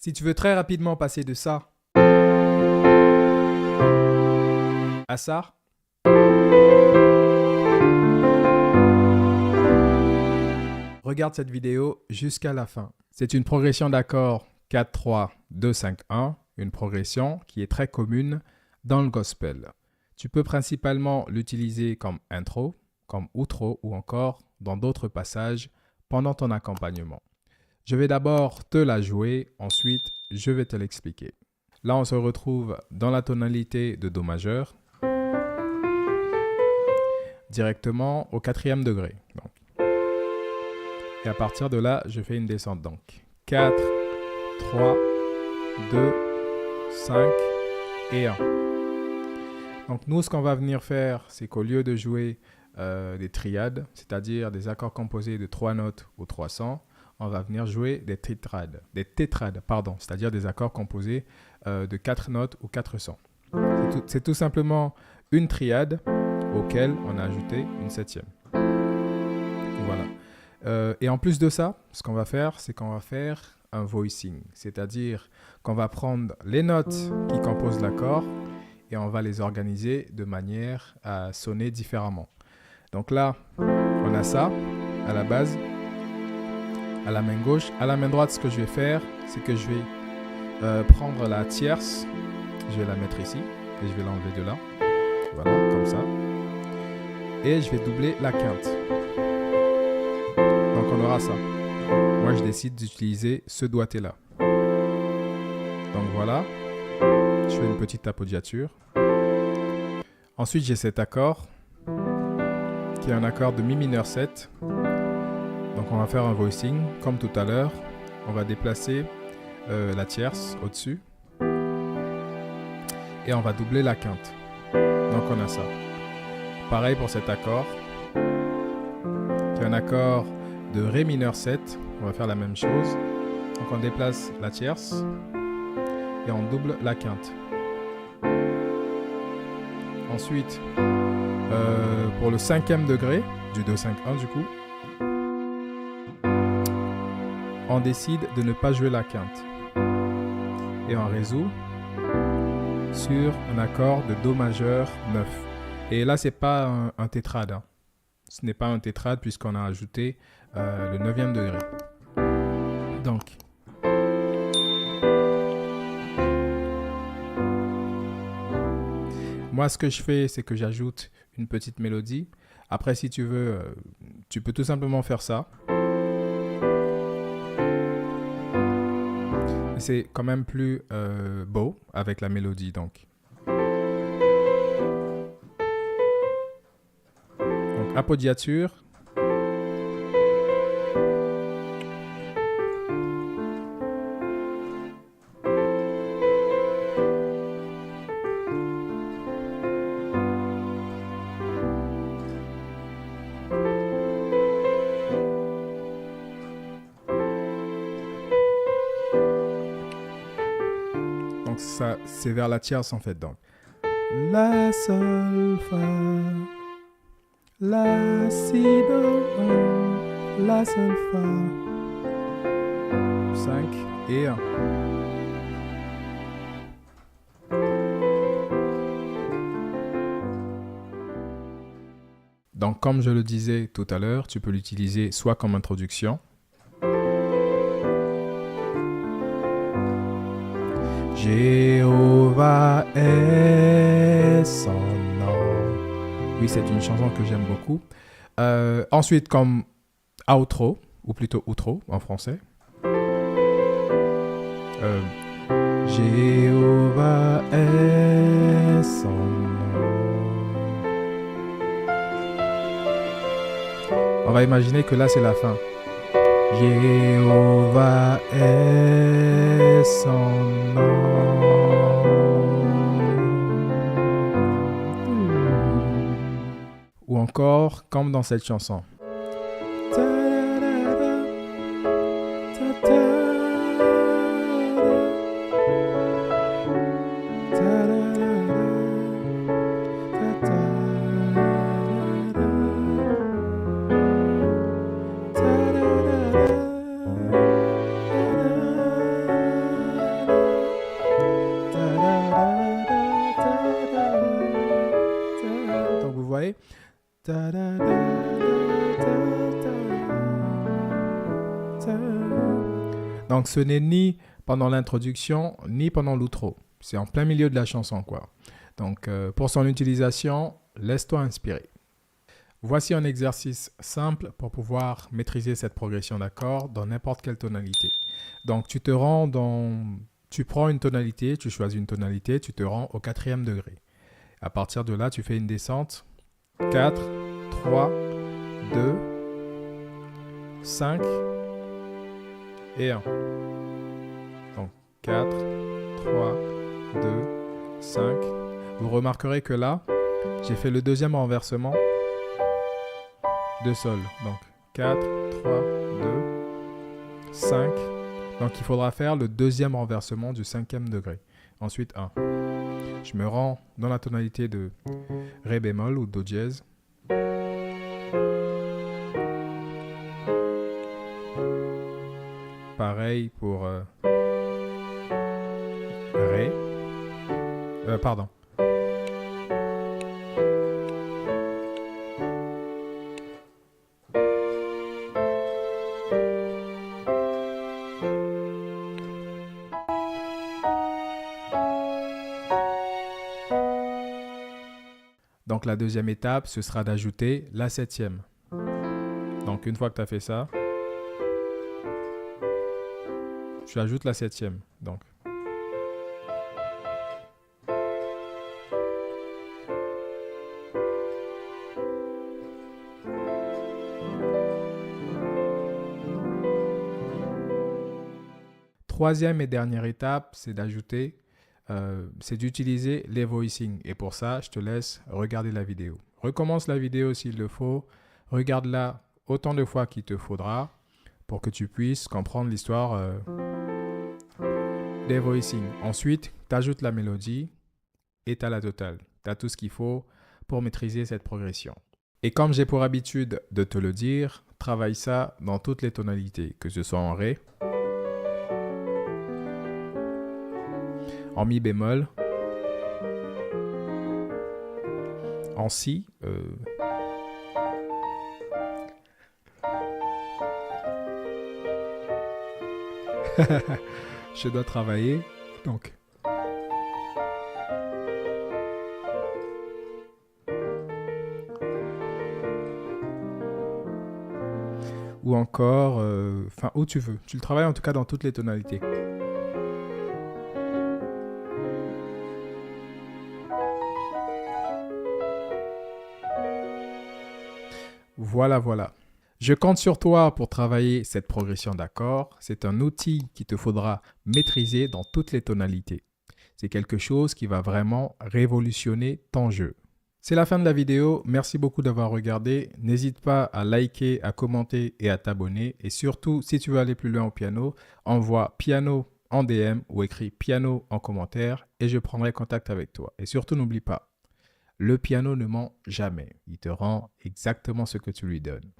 Si tu veux très rapidement passer de ça à ça, regarde cette vidéo jusqu'à la fin. C'est une progression d'accords 4-3-2-5-1, une progression qui est très commune dans le gospel. Tu peux principalement l'utiliser comme intro, comme outro ou encore dans d'autres passages pendant ton accompagnement. Je vais d'abord te la jouer, ensuite je vais te l'expliquer. Là, on se retrouve dans la tonalité de Do majeur, directement au 4e degré. Donc. Et à partir de là, je fais une descente. Donc 4, 3, 2, 5 et 1. Donc nous, ce qu'on va venir faire, c'est qu'au lieu de jouer des triades, c'est-à-dire des accords composés de 3 notes ou 300, on va venir jouer des tétrades, c'est-à-dire des accords composés de 4 notes ou 400. C'est tout simplement une triade auquel on a ajouté une 7e. Voilà. Et en plus de ça, ce qu'on va faire, c'est qu'on va faire un voicing, c'est-à-dire qu'on va prendre les notes qui composent l'accord et on va les organiser de manière à sonner différemment. Donc là, on a ça à la base, à la main gauche. À la main droite, ce que je vais faire, c'est que je vais prendre la tierce, je vais la mettre ici et je vais l'enlever de là. Voilà, comme ça. Et je vais doubler la quinte. Donc on aura ça. Moi, je décide d'utiliser ce doigté-là. Donc voilà. Je fais une petite appoggiature. Ensuite, j'ai cet accord qui est un accord de mi mineur 7. Donc on va faire un voicing comme tout à l'heure. On va déplacer la tierce au-dessus et on va doubler la quinte. Donc on a ça. Pareil pour cet accord qui est un accord de Ré mineur 7. On va faire la même chose. Donc on déplace la tierce et on double la quinte. Ensuite, pour le 5e degré du 2-5-1 du coup, on décide de ne pas jouer la quinte. Et on résout sur un accord de Do majeur 9. Et là, ce n'est pas un tétrade. Hein. Ce n'est pas un tétrade puisqu'on a ajouté le 9e degré. Donc, moi, ce que je fais, c'est que j'ajoute une petite mélodie. Après, si tu veux, tu peux tout simplement faire ça. C'est quand même plus beau avec la mélodie, donc. Donc, appoggiature. Donc ça, c'est vers la tierce en fait. Donc la sol fa, la si do la sol fa, 5 et 1. Donc comme je le disais tout à l'heure, tu peux l'utiliser soit comme introduction. Jéhovah est son nom. Oui, c'est une chanson que j'aime beaucoup. Ensuite, comme outro, ou plutôt outro en français. Jéhovah est son nom. On va imaginer que là, c'est la fin. Jéhovah est son nom. Ou encore, comme dans cette chanson. Ta da da da da da. Donc ce n'est ni pendant l'introduction, ni pendant l'outro. C'est en plein milieu de la chanson, quoi. Donc pour son utilisation, laisse-toi inspirer. Voici un exercice simple pour pouvoir maîtriser cette progression d'accords dans n'importe quelle tonalité. Donc tu prends une tonalité, tu choisis une tonalité, tu te rends au 4e degré. À partir de là, tu fais une descente. 4, 3, 2, 5 et 1. Donc 4, 3, 2, 5. Vous remarquerez que là, j'ai fait le deuxième renversement de sol. Donc 4, 3, 2, 5. Donc il faudra faire le deuxième renversement du 5e degré. Ensuite 1. Je me rends dans la tonalité de Ré bémol ou Do dièse. Pareil pour Ré. Pardon. Donc la deuxième étape, ce sera d'ajouter la 7e. Donc une fois que tu as fait ça, tu ajoutes la 7e. Donc troisième et dernière étape, c'est d'ajouter, c'est d'utiliser les voicings. Et pour ça, je te laisse regarder la vidéo. Recommence la vidéo s'il le faut. Regarde-la autant de fois qu'il te faudra pour que tu puisses comprendre l'histoire des voicings. Ensuite, tu ajoutes la mélodie et tu as la totale. Tu as tout ce qu'il faut pour maîtriser cette progression. Et comme j'ai pour habitude de te le dire, travaille ça dans toutes les tonalités, que ce soit en Ré, en Mi bémol, en Si, je dois travailler, donc. Ou encore, où tu veux. Tu le travailles en tout cas dans toutes les tonalités. Voilà. Je compte sur toi pour travailler cette progression d'accords. C'est un outil qu'il te faudra maîtriser dans toutes les tonalités. C'est quelque chose qui va vraiment révolutionner ton jeu. C'est la fin de la vidéo. Merci beaucoup d'avoir regardé. N'hésite pas à liker, à commenter et à t'abonner. Et surtout, si tu veux aller plus loin au piano, envoie piano en DM ou écris piano en commentaire et je prendrai contact avec toi. Et surtout, n'oublie pas, le piano ne ment jamais. Il te rend exactement ce que tu lui donnes.